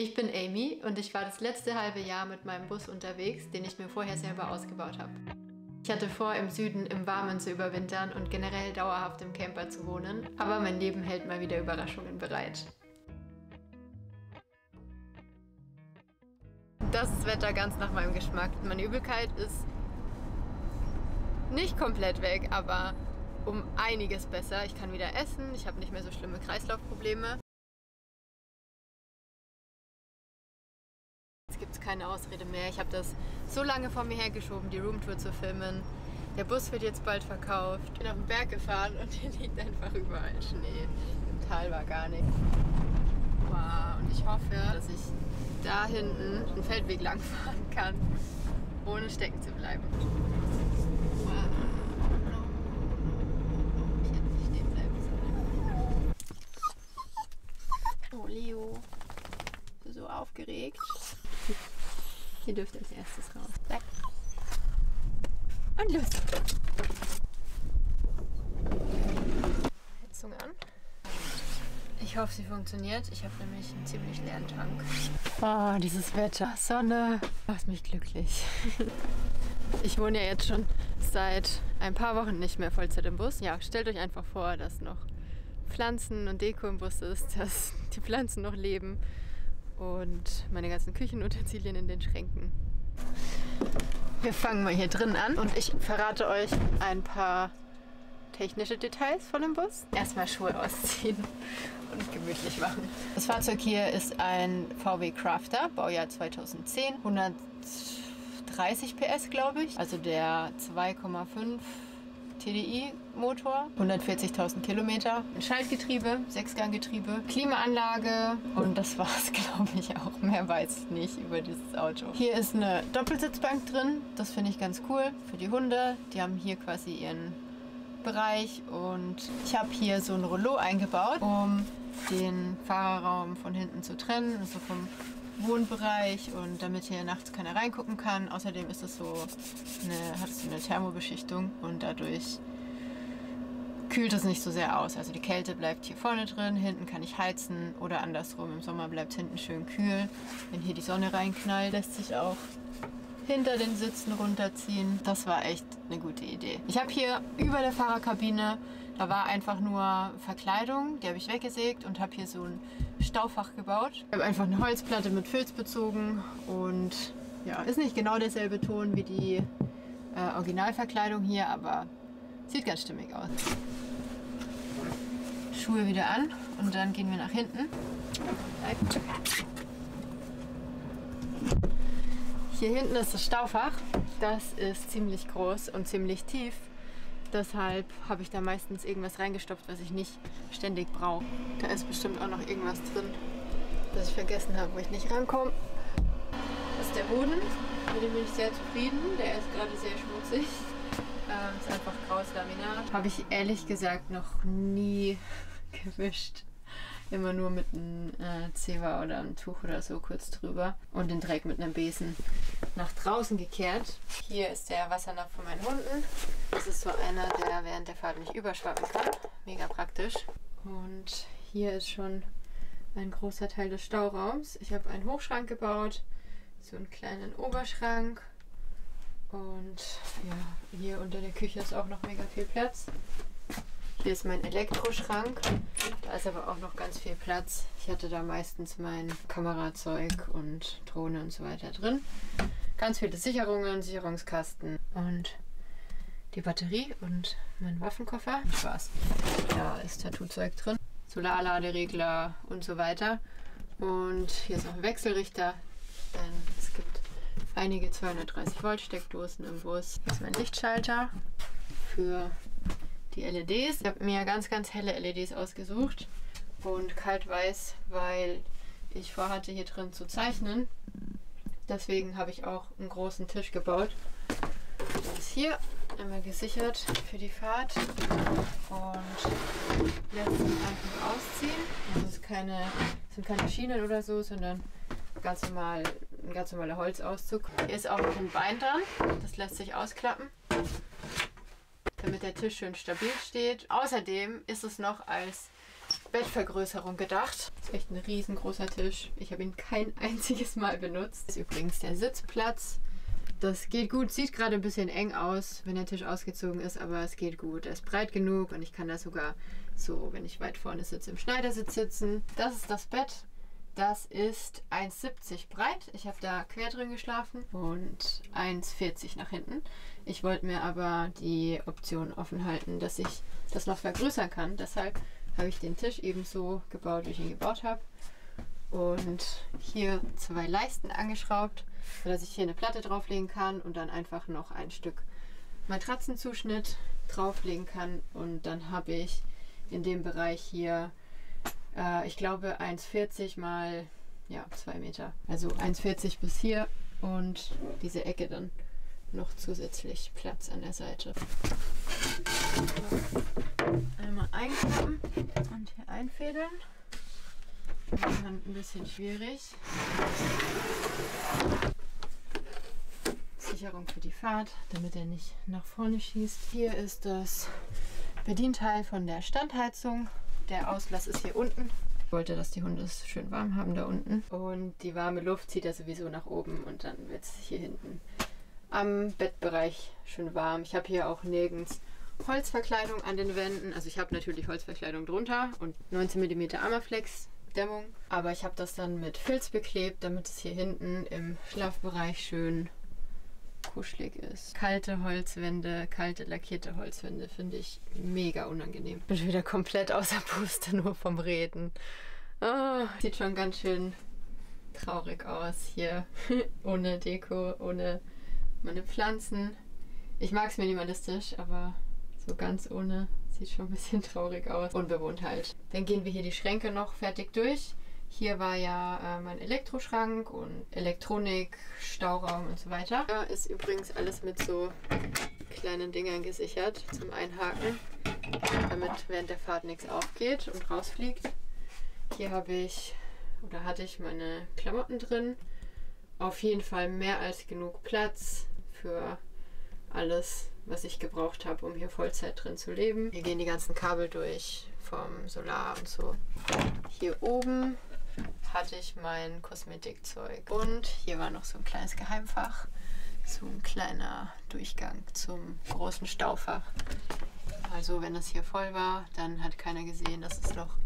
Ich bin Amy und ich war das letzte halbe Jahr mit meinem Bus unterwegs, den ich mir vorher selber ausgebaut habe. Ich hatte vor, im Süden im Warmen zu überwintern und generell dauerhaft im Camper zu wohnen, aber mein Leben hält mal wieder Überraschungen bereit. Das ist Wetter ganz nach meinem Geschmack. Meine Übelkeit ist nicht komplett weg, aber um einiges besser. Ich kann wieder essen, ich habe nicht mehr so schlimme Kreislaufprobleme. Jetzt gibt es keine Ausrede mehr. Ich habe das so lange vor mir hergeschoben, die Roomtour zu filmen. Der Bus wird jetzt bald verkauft. Ich bin auf den Berg gefahren und hier liegt einfach überall Schnee. Im Tal war gar nichts. Wow, und ich hoffe, dass ich da hinten den Feldweg lang fahren kann, ohne stecken zu bleiben. Wow. Ich hätte nicht stehen bleiben sollen. Oh, Leo. So aufgeregt. Hier dürft ihr als erstes raus. Zack. Und los. Heizung an. Ich hoffe, sie funktioniert. Ich habe nämlich einen ziemlich leeren Tank. Oh, dieses Wetter. Sonne macht mich glücklich. Ich wohne ja jetzt schon seit ein paar Wochen nicht mehr Vollzeit im Bus. Ja, stellt euch einfach vor, dass noch Pflanzen und Deko im Bus ist, dass die Pflanzen noch leben und meine ganzen Küchenutensilien in den Schränken. Wir fangen mal hier drin an und ich verrate euch ein paar technische Details von dem Bus. Erstmal Schuhe ausziehen und gemütlich machen. Das Fahrzeug hier ist ein VW Crafter, Baujahr 2010, 130 PS glaube ich, also der 2,5 TDI Motor, 140.000 Kilometer, ein Schaltgetriebe, 6-Gang-Getriebe, Klimaanlage und das war's, glaube ich auch. Mehr weiß ich nicht über dieses Auto. Hier ist eine Doppelsitzbank drin, das finde ich ganz cool für die Hunde. Die haben hier quasi ihren Bereich und ich habe hier so ein Rollo eingebaut, um den Fahrerraum von hinten zu trennen, also vom Wohnbereich und damit hier nachts keiner reingucken kann. Außerdem ist es so hat es so eine Thermobeschichtung und dadurch kühlt es nicht so sehr aus. Also die Kälte bleibt hier vorne drin, hinten kann ich heizen oder andersrum. Im Sommer bleibt es hinten schön kühl. Wenn hier die Sonne reinknallt, lässt sich auch hinter den Sitzen runterziehen. Das war echt eine gute Idee. Ich habe hier über der Fahrerkabine, da war einfach nur Verkleidung, die habe ich weggesägt und habe hier so ein Staufach gebaut. Ich habe einfach eine Holzplatte mit Filz bezogen und ja, ist nicht genau derselbe Ton wie die Originalverkleidung hier, aber sieht ganz stimmig aus. Schuhe wieder an und dann gehen wir nach hinten. Hier hinten ist das Staufach. Das ist ziemlich groß und ziemlich tief. Deshalb habe ich da meistens irgendwas reingestopft, was ich nicht ständig brauche. Da ist bestimmt auch noch irgendwas drin, das ich vergessen habe, wo ich nicht rankomme. Das ist der Boden, mit dem bin ich sehr zufrieden. Der ist gerade sehr schmutzig. Ist einfach graues Laminat. Habe ich ehrlich gesagt noch nie gewischt. Immer nur mit einem Zewa oder einem Tuch oder so kurz drüber. Und den Dreck mit einem Besen nach draußen gekehrt. Hier ist der Wassernapf von meinen Hunden. Das ist so einer, der während der Fahrt nicht überschwappen kann. Mega praktisch. Und hier ist schon ein großer Teil des Stauraums. Ich habe einen Hochschrank gebaut, so einen kleinen Oberschrank. Und ja, hier unter der Küche ist auch noch mega viel Platz. Hier ist mein Elektroschrank. Da ist aber auch noch ganz viel Platz. Ich hatte da meistens mein Kamerazeug und Drohne und so weiter drin. Ganz viele Sicherungen, Sicherungskasten und die Batterie und mein Waffenkoffer. Spaß. Da ist Tattoo-Zeug drin. Solarladeregler und so weiter. Und hier ist noch ein Wechselrichter, denn es gibt einige 230 Volt Steckdosen im Bus. Hier ist mein Lichtschalter für die LEDs. Ich habe mir ganz helle LEDs ausgesucht und kalt-weiß, weil ich vorhatte, hier drin zu zeichnen. Deswegen habe ich auch einen großen Tisch gebaut. Das ist hier einmal gesichert für die Fahrt und lässt sich einfach ausziehen. Also es sind keine Schienen oder so, sondern ein ganz normaler Holzauszug. Hier ist auch noch ein Bein dran, das lässt sich ausklappen, damit der Tisch schön stabil steht. Außerdem ist es noch als Bettvergrößerung gedacht. Das ist echt ein riesengroßer Tisch. Ich habe ihn kein einziges Mal benutzt. Das ist übrigens der Sitzplatz. Das geht gut. Sieht gerade ein bisschen eng aus, wenn der Tisch ausgezogen ist, aber es geht gut. Er ist breit genug und ich kann da sogar so, wenn ich weit vorne sitze, im Schneidersitz sitzen. Das ist das Bett. Das ist 1,70 breit. Ich habe da quer drin geschlafen und 1,40 nach hinten. Ich wollte mir aber die Option offen halten, dass ich das noch vergrößern kann. Deshalb habe ich den Tisch eben so gebaut, wie ich ihn gebaut habe. Und hier 2 Leisten angeschraubt, sodass ich hier eine Platte drauflegen kann und dann einfach noch ein Stück Matratzenzuschnitt drauflegen kann. Und dann habe ich in dem Bereich hier ich glaube 1,40 mal 2 Meter. Also 1,40 bis hier und diese Ecke dann noch zusätzlich Platz an der Seite. Einmal einklappen und hier einfädeln. Das ist dann ein bisschen schwierig. Sicherung für die Fahrt, damit er nicht nach vorne schießt. Hier ist das Bedienteil von der Standheizung. Der Auslass ist hier unten. Ich wollte, dass die Hunde es schön warm haben da unten. Und die warme Luft zieht ja sowieso nach oben und dann wird es hier hinten am Bettbereich schön warm. Ich habe hier auch nirgends Holzverkleidung an den Wänden. Also ich habe natürlich Holzverkleidung drunter und 19 mm Armaflex Dämmung. Aber ich habe das dann mit Filz beklebt, damit es hier hinten im Schlafbereich schön kuschelig ist. Kalte Holzwände, kalte lackierte Holzwände finde ich mega unangenehm. Bin wieder komplett außer Puste, nur vom Reden. Oh, sieht schon ganz schön traurig aus hier. Ohne Deko, ohne meine Pflanzen. Ich mag es minimalistisch, aber so ganz ohne sieht schon ein bisschen traurig aus. Unbewohnt halt. Dann gehen wir hier die Schränke noch fertig durch. Hier war ja mein Elektroschrank und Elektronik, Stauraum und so weiter. Da ist übrigens alles mit so kleinen Dingern gesichert zum Einhaken, damit während der Fahrt nichts aufgeht und rausfliegt. Hier hatte ich meine Klamotten drin. Auf jeden Fall mehr als genug Platz für alles, was ich gebraucht habe, um hier Vollzeit drin zu leben. Hier gehen die ganzen Kabel durch vom Solar und so. Hier oben hatte ich mein Kosmetikzeug. Und hier war noch so ein kleines Geheimfach. So ein kleiner Durchgang zum großen Staufach. Also wenn das hier voll war, dann hat keiner gesehen, dass es noch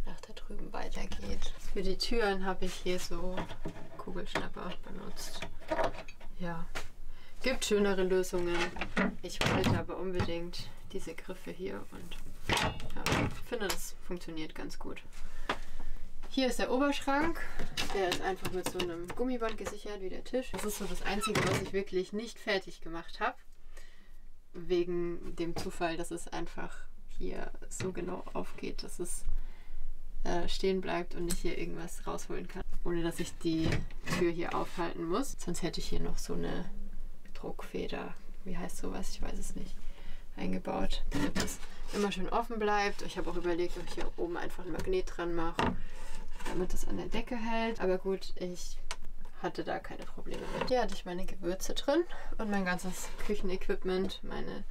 nach da drüben weitergeht. Für die Türen habe ich hier so Kugelschnapper benutzt. Ja, gibt schönere Lösungen. Ich wollte aber unbedingt diese Griffe hier und ja, ich finde, das funktioniert ganz gut. Hier ist der Oberschrank. Der ist einfach mit so einem Gummiband gesichert wie der Tisch. Das ist so das Einzige, was ich wirklich nicht fertig gemacht habe. Wegen dem Zufall, dass es einfach hier so genau aufgeht, dass es stehen bleibt und ich hier irgendwas rausholen kann, ohne dass ich die Tür hier aufhalten muss. Sonst hätte ich hier noch so eine Druckfeder, wie heißt sowas, ich weiß es nicht, eingebaut, damit das immer schön offen bleibt. Ich habe auch überlegt, ob ich hier oben einfach ein Magnet dran mache, damit das an der Decke hält. Aber gut, ich hatte da keine Probleme mit. Hier hatte ich meine Gewürze drin und mein ganzes Küchenequipment, meine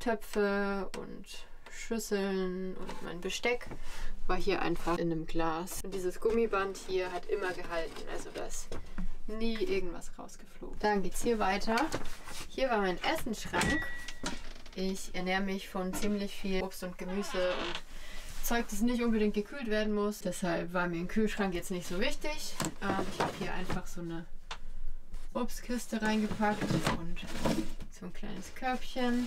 Töpfe und Schüsseln und mein Besteck war hier einfach in einem Glas. Und dieses Gummiband hier hat immer gehalten, also da ist nie irgendwas rausgeflogen. Dann geht es hier weiter. Hier war mein Essensschrank. Ich ernähre mich von ziemlich viel Obst und Gemüse und Zeug, das nicht unbedingt gekühlt werden muss. Deshalb war mir ein Kühlschrank jetzt nicht so wichtig. Ich habe hier einfach so eine Obstkiste reingepackt und so ein kleines Körbchen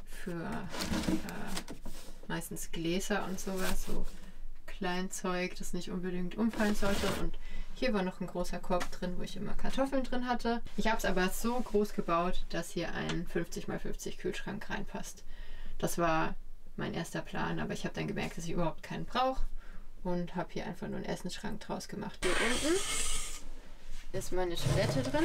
für meistens Gläser und sowas, so Kleinzeug, das nicht unbedingt umfallen sollte. Und hier war noch ein großer Korb drin, wo ich immer Kartoffeln drin hatte. Ich habe es aber so groß gebaut, dass hier ein 50 x 50 Kühlschrank reinpasst. Das war mein erster Plan, aber ich habe dann gemerkt, dass ich überhaupt keinen brauche und habe hier einfach nur einen Essensschrank draus gemacht. Hier unten ist meine Toilette drin.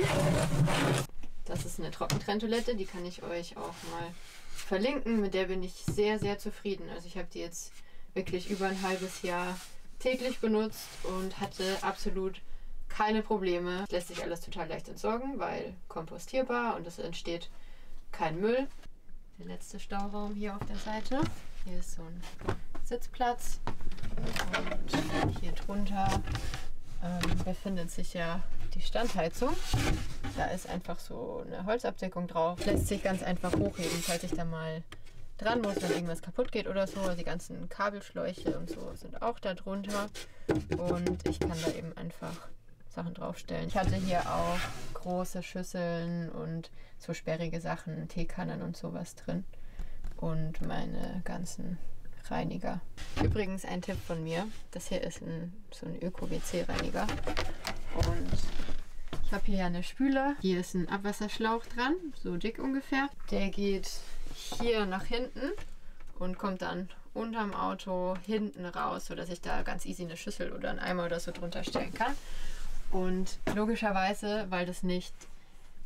Das ist eine Trockentrenntoilette, die kann ich euch auch mal verlinken. Mit der bin ich sehr, sehr zufrieden. Also ich habe die jetzt wirklich über ein halbes Jahr täglich benutzt und hatte absolut keine Probleme. Es lässt sich alles total leicht entsorgen, weil kompostierbar und es entsteht kein Müll. Der letzte Stauraum hier auf der Seite. Hier ist so ein Sitzplatz. Und hier drunter befindet sich ja die Standheizung. Da ist einfach so eine Holzabdeckung drauf. Lässt sich ganz einfach hochheben, falls ich da mal dran muss, wenn irgendwas kaputt geht oder so. Die ganzen Kabelschläuche und so sind auch da drunter. Und ich kann da eben einfach Sachen draufstellen. Ich hatte hier auch große Schüsseln und so sperrige Sachen, Teekannen und sowas drin. Und meine ganzen Reiniger. Übrigens ein Tipp von mir. Das hier ist so ein Öko-WC-Reiniger. Und ich habe hier ja eine Spüle. Hier ist ein Abwasserschlauch dran, so dick ungefähr. Der geht hier nach hinten und kommt dann unterm Auto hinten raus, sodass ich da ganz easy eine Schüssel oder einen Eimer oder so drunter stellen kann. Und logischerweise, weil das nicht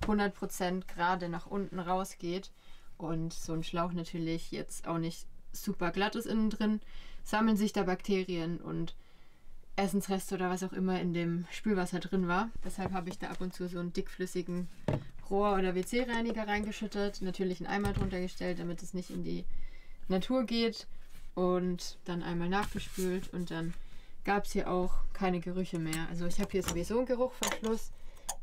100% gerade nach unten rausgeht und so ein Schlauch natürlich jetzt auch nicht super glatt ist innen drin, sammeln sich da Bakterien und Essensreste oder was auch immer in dem Spülwasser drin war. Deshalb habe ich da ab und zu so einen dickflüssigen Rohr- oder WC-Reiniger reingeschüttet, natürlich einen Eimer drunter gestellt, damit es nicht in die Natur geht und dann einmal nachgespült und dann gab es hier auch keine Gerüche mehr. Also ich habe hier sowieso einen Geruchverschluss,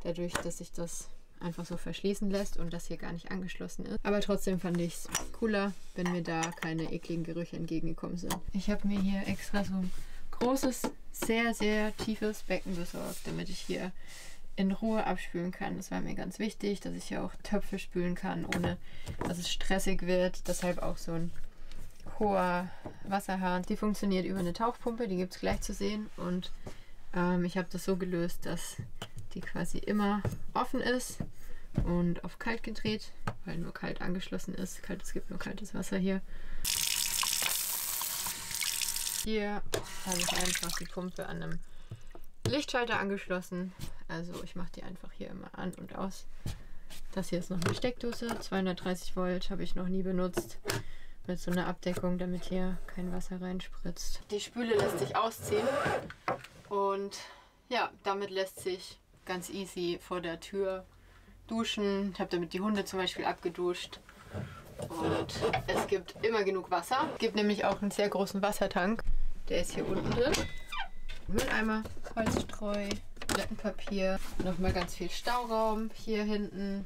dadurch, dass sich das einfach so verschließen lässt und das hier gar nicht angeschlossen ist. Aber trotzdem fand ich es cooler, wenn mir da keine ekligen Gerüche entgegengekommen sind. Ich habe mir hier extra so ein großes, sehr, sehr tiefes Becken besorgt, damit ich hier in Ruhe abspülen kann. Das war mir ganz wichtig, dass ich hier auch Töpfe spülen kann, ohne dass es stressig wird. Deshalb auch so ein hoher Wasserhahn. Die funktioniert über eine Tauchpumpe, die gibt es gleich zu sehen. Und ich habe das so gelöst, dass die quasi immer offen ist und auf kalt gedreht, weil nur kalt angeschlossen ist. Es gibt nur kaltes Wasser hier. Hier habe ich einfach die Pumpe an einem Lichtschalter angeschlossen. Also ich mache die einfach hier immer an und aus. Das hier ist noch eine Steckdose, 230 Volt, habe ich noch nie benutzt. Mit so einer Abdeckung, damit hier kein Wasser reinspritzt. Die Spüle lässt sich ausziehen und ja, damit lässt sich ganz easy vor der Tür duschen. Ich habe damit die Hunde zum Beispiel abgeduscht. Und es gibt immer genug Wasser. Es gibt nämlich auch einen sehr großen Wassertank. Der ist hier unten drin. Mülleimer, Holzstreu, Toilettenpapier, nochmal ganz viel Stauraum hier hinten.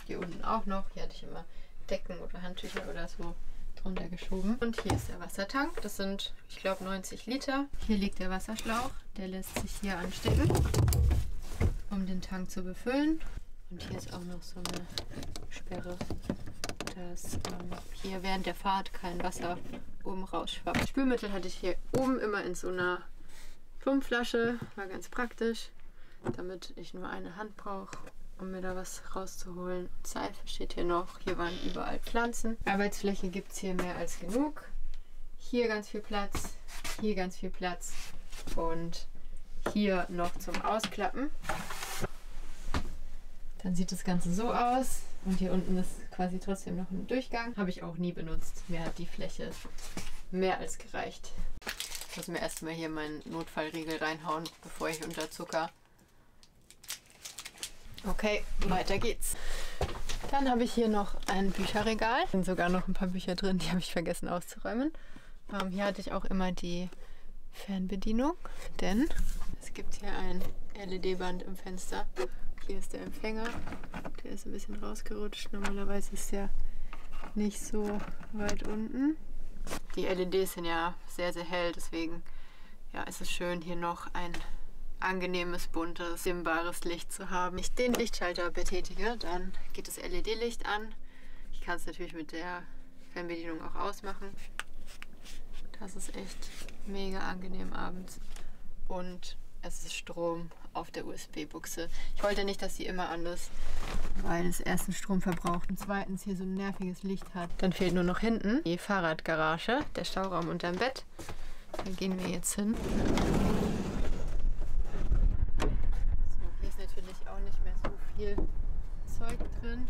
Hier unten auch noch. Hier hatte ich immer Decken oder Handtücher oder so drunter geschoben. Und hier ist der Wassertank. Das sind, ich glaube, 90 Liter. Hier liegt der Wasserschlauch. Der lässt sich hier anstecken, um den Tank zu befüllen. Und hier ist auch noch so eine Sperre, dass hier während der Fahrt kein Wasser oben rausschwappt. Spülmittel hatte ich hier oben immer in so einer Plumpflasche. War ganz praktisch, damit ich nur eine Hand brauche, um mir da was rauszuholen. Seife steht hier noch. Hier waren überall Pflanzen. Arbeitsfläche gibt es hier mehr als genug. Hier ganz viel Platz, hier ganz viel Platz und hier noch zum Ausklappen. Dann sieht das Ganze so aus und hier unten ist quasi trotzdem noch ein Durchgang. Habe ich auch nie benutzt. Mir hat die Fläche mehr als gereicht. Ich muss mir erstmal hier meinen Notfallriegel reinhauen, bevor ich unterzucker. Okay, weiter geht's. Dann habe ich hier noch ein Bücherregal. Da sind sogar noch ein paar Bücher drin, die habe ich vergessen auszuräumen. Hier hatte ich auch immer die Fernbedienung, denn es gibt hier ein LED-Band im Fenster. Hier ist der Empfänger, der ist ein bisschen rausgerutscht. Normalerweise ist der nicht so weit unten. Die LEDs sind ja sehr, sehr hell, deswegen ja, ist es schön, hier noch ein angenehmes, buntes, dimmbares Licht zu haben. Wenn ich den Lichtschalter betätige, dann geht das LED-Licht an. Ich kann es natürlich mit der Fernbedienung auch ausmachen. Das ist echt mega angenehm abends. Und es ist Strom auf der USB-Buchse. Ich wollte nicht, dass sie immer an ist, weil es erstens Strom verbraucht und zweitens hier so ein nerviges Licht hat. Dann fehlt nur noch hinten die Fahrradgarage, der Stauraum unterm Bett. Da gehen wir jetzt hin. So, hier ist natürlich auch nicht mehr so viel Zeug drin.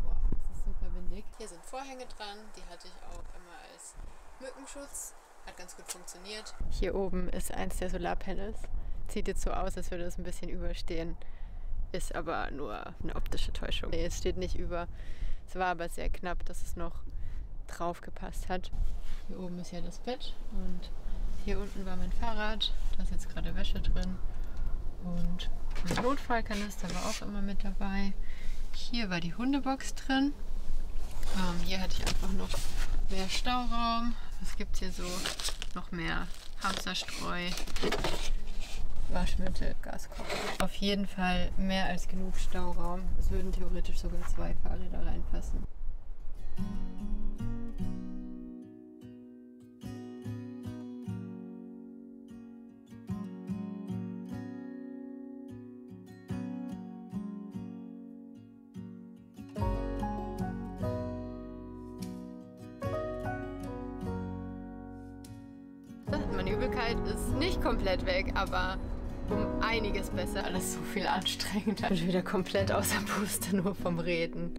Boah, es ist super windig. Hier sind Vorhänge dran, die hatte ich auch immer als Mückenschutz. Hat ganz gut funktioniert. Hier oben ist eins der Solarpanels. Sieht jetzt so aus, als würde es ein bisschen überstehen. Ist aber nur eine optische Täuschung. Es steht nicht über, Es war aber sehr knapp, dass es noch drauf gepasst hat. Hier oben ist ja das Bett und hier unten war mein Fahrrad. Da ist jetzt gerade Wäsche drin. Und ein Notfallkanister war auch immer mit dabei. Hier war die Hundebox drin. Hier hatte ich einfach noch mehr Stauraum. Was gibt es hier so? Noch mehr Hamsterstreu, Waschmittel, Gaskocher. Auf jeden Fall mehr als genug Stauraum. Es würden theoretisch sogar 2 Fahrräder reinpassen. Meine Übelkeit ist nicht komplett weg, aber um einiges besser. Alles so viel anstrengender. Ich bin wieder komplett außer Puste nur vom Reden.